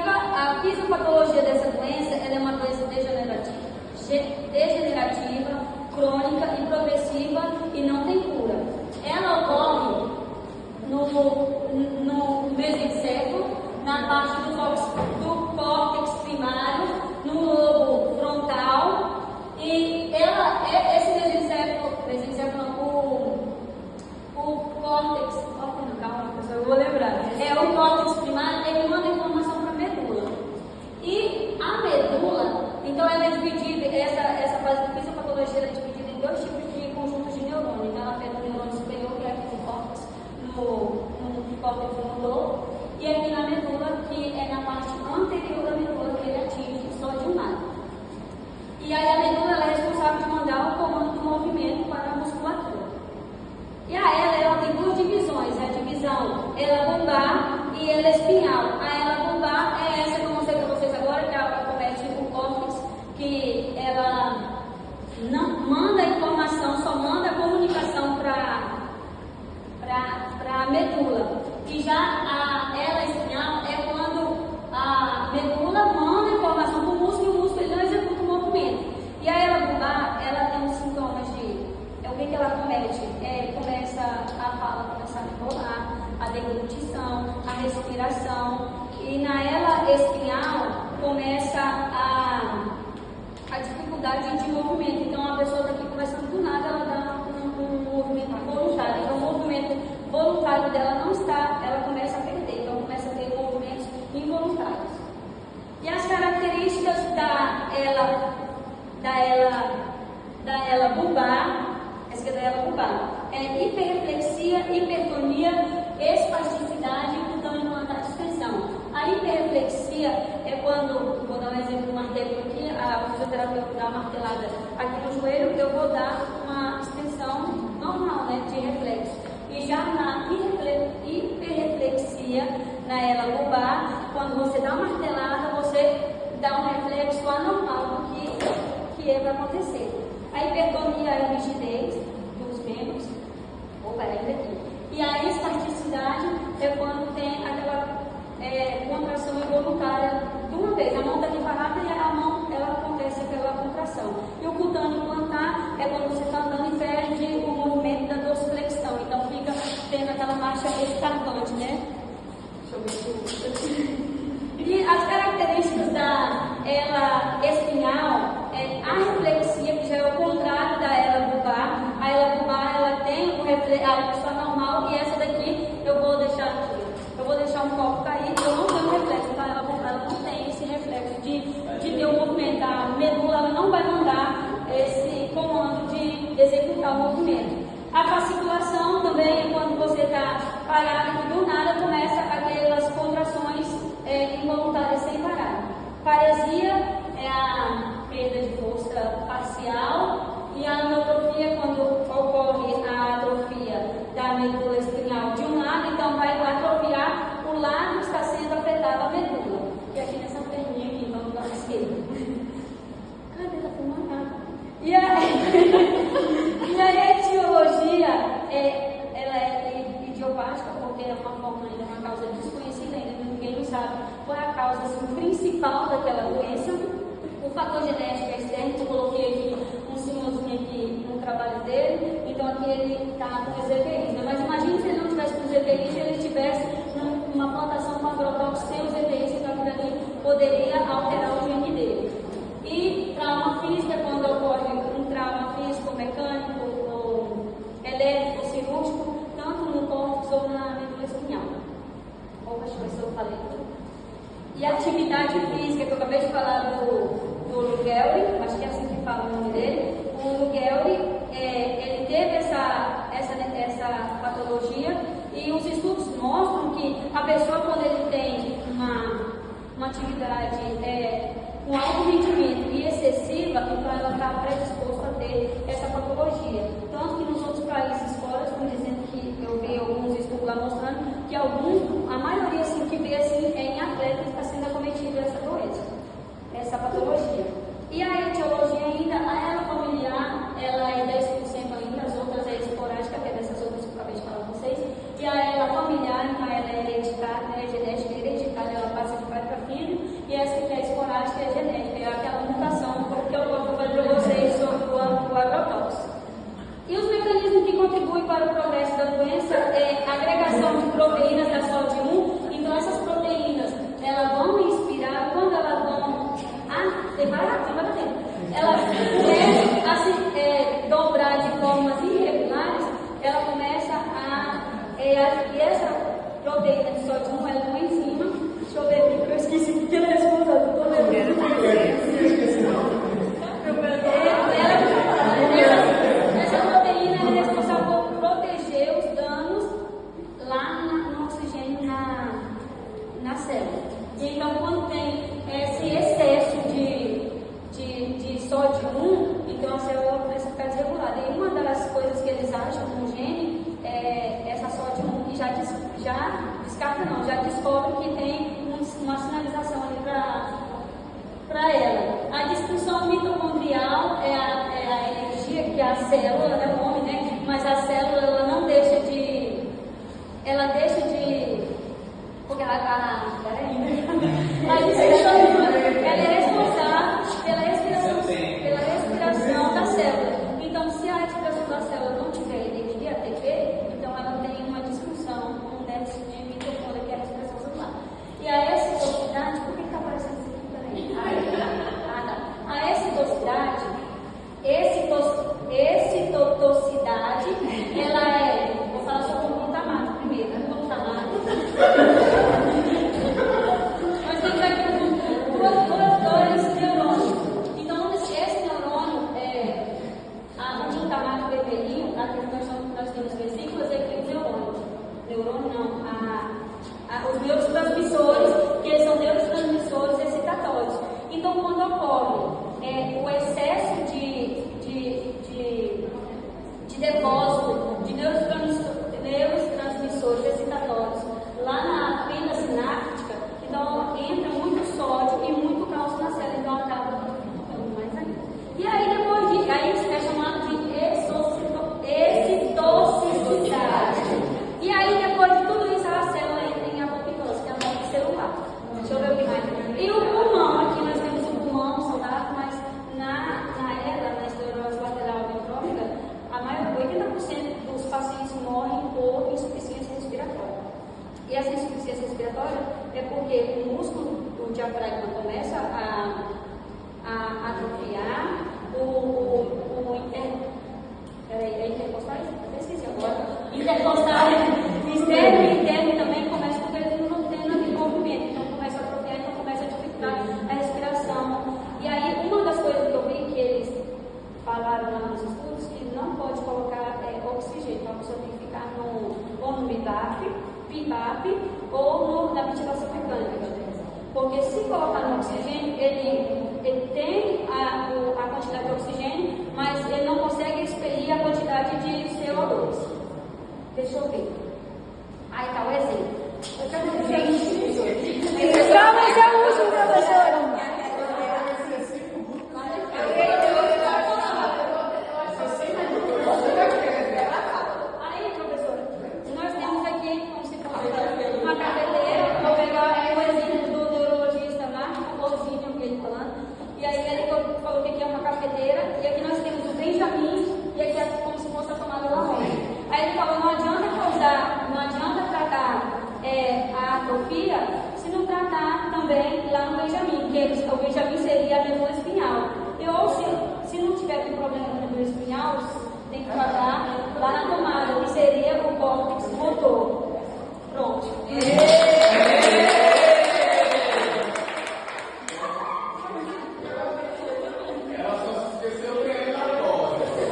a fisiopatologia dessa doença, ela é uma doença degenerativa, crônica e progressiva e não tem cura. Ela ocorre no mesencéfalo, na parte do córtex primário, no lobo frontal, e esse o córtex, calma pessoal, eu vou lembrar, o córtex primário, ele manda informação para a medula. E a medula, então ela é dividida, essa fase de fisiopatologia é dividida em dois tipos de conjuntos de neurônio. Então ela pega o neurônio superior, que é aqui no córtex, no córtex motor, e aqui na medula, que é na parte anterior da medula, que ele atinge só de um lado. E aí a medula ela é responsável de mandar o comando do movimento para a musculatura. E ela tem duas divisões, a divisão ela lombar e ela espinhal. A ela lombar é essa que eu mostrei para vocês agora, que ela comete o córtex, que ela não manda informação, só manda a comunicação para a medula. E já ela espinhal é quando a medula manda informação para o músculo e o músculo ele não executa o movimento. E a ela lombar, ela tem os sintomas de... o que ela comete? Começa a fala, começa a enrolar, a deglutição, a respiração. E na ela espinhal começa a dificuldade de movimento. Então a pessoa está aqui conversando do nada, ela dá um movimento voluntário. Então o movimento voluntário dela não está, ela começa a perder, então começa a ter movimentos involuntários. E as características da ela bulbar, essa que é da ela bulbar, é hiperreflexia, hipertonia, espasticidade e cutâneo plantar distensão. A hiperreflexia é quando, vou dar um exemplo do martelo aqui, a fisioterapeuta dá uma martelada aqui no joelho, eu vou dar uma extensão normal, né, de reflexo. E já na hiperreflexia, na ela bulbar, quando você dá uma martelada, você dá um reflexo anormal do que é para acontecer. A hipertonia é a rigidez dos membros, e a espasticidade é quando tem aquela contração involuntária de uma vez. A mão está aqui parada e a mão ela acontece aquela contração. E o cutâneo plantar é quando você está andando e perde o movimento da dorsiflexão. Então fica tendo aquela marcha escapante, né? Deixa eu ver se e as características da ela espinhal é a reflexia, que já é o contrário da ela bulbar. A ela bulbar ela tem a reflexão normal, e essa daqui eu vou deixar um copo cair, eu não tenho reflexo, tá? Ela não tem esse reflexo de ter o movimento. A medula ela não vai mandar esse comando de executar o movimento. A fasciculação também é quando você está parado e do nada começa aquelas contrações involuntárias sem parar. Paresia é a perda de força parcial, e a amiotropia quando ocorre a atrofia da medula espinhal de um lado, então vai atrofiar o lado que está sendo afetado a medula. E aqui nessa perninha aqui, vamos lá à esquerda. Cadê? Tá fumando? E a etiologia ela é idiopática, porque é uma forma ainda, uma causa desconhecida, ainda ninguém não sabe qual é a causa assim, principal daquela doença. O fator genético é externo, eu coloquei aqui um senhorzinho aqui no trabalho dele, então aqui ele está com os mas imagine se ele não tivesse com os EPIs, se ele tivesse uma plantação com agrotóxicos sem os EPIs, então aquilo ali poderia alterar o gene dele. E trauma físico é quando ocorre um trauma físico, mecânico, ou elétrico, cirúrgico, tanto no córtex ou na medula espinhal. Ou acho que eu falei tudo. E a atividade física, que eu acabei de falar do Lou Gehrig, acho que é assim que fala o nome dele. O Lou Gehrig, ele teve essa patologia, e os estudos mostram que a pessoa, quando ele tem uma atividade com alto rendimento e excessiva, então ela está predisposta a ter essa patologia. Tanto que nos outros países fora, estão dizendo que eu vi alguns estudos lá mostrando que a maioria assim, que vê assim, é em atletas que está sendo acometido dessa doença, essa patologia. E a etiologia ainda, a ela familiar, ela é 10% ainda, as outras é esporádica, que é dessas outras que eu acabei de falar com vocês. E a ela familiar, então ela é hereditária, né, genética hereditária, ela passa de pai para filho. proteína de sódio 1 é uma enzima. Deixa eu ver aqui, porque eu esqueci que ela é responsável por essa proteína é responsável por proteger os danos lá no oxigênio na célula. E então, quando tem esse excesso de sódio 1, então a célula começa a ficar desregulada. E uma das coisas que eles acham no gene é essa sódio 1, que já descarta, não, já descobre que tem uma sinalização ali para ela. A disfunção mitocondrial é a energia que a célula, né, o nome, né? Mas a célula ela não deixa de. Ela deixa de. Porque a disfunção ela é responsável pela respiração da célula. Então, se a respiração da célula não tiver energia ATP, então ela tem uma disfunção, um déficit de mitocôndria, que é a respiração celular. E a excitosidade, por que está aparecendo isso aqui também? A excitosidade, excitotoxicidade, ela é, vou falar sobre o glutamato primeiro, glutamato. Nós temos aqui dois neurônios. Então, esse neurônio, o glutamato bebelinho, aqui nós temos vesículas e aqui os neurônios. Neurônio não, os neurotransmissores, que eles são neurotransmissores excitatórios. Então, quando ocorre o excesso de depósito de neurotransmissores excitatórios lá na fenda sináptica, então entra muito sódio e muito cálcio na célula, então acaba ficando mais ainda. E aí depois aí isso é chamado de excitotoxicidade. E aí depois de tudo isso a célula entra em apoptose, que é a morte celular. Deixa eu ver o que mais. E o pulmão, aqui nós temos o pulmão saudável, mas na esclerose lateral amiotrófica, a maior 80% dos pacientes morrem por insuficiência respiratória. E essa insuficiência respiratória é porque o músculo, o diafragma, começa a atrofiar, intercostais? Até esqueci agora. Intercostais, externo e interno também começa porque eles não têm movimento, então começa a atrofiar, então começa a dificultar a respiração. E aí, uma das coisas que eu vi que eles falaram lá nos estudos, que não pode colocar oxigênio, então a pessoa tem que ficar ou no BIPAP ou na ventilação mecânica. Porque se colocar no oxigênio, ele tem a quantidade de oxigênio, mas ele não consegue expelir a quantidade de CO2. Deixa eu ver. Aí está o exemplo. Vamos ao último, professora. Aí, professora, nós temos aqui, como se fosse uma cafeteira. Vou pegar o exemplo do neurologista lá, o Osídio, que ele falando. E aí ele falou que aqui é uma cafeteira, e aqui nós temos o Benjamin, e aqui é como se fosse a tomada da roda. Aí ele falou, não adianta tratar a atrofia se não tratar também lá no Benjamin, que o Benjamin seria a medula espinhal. Ou se não tiver com problema na medula espinhal, tem que tratar lá na tomada, que seria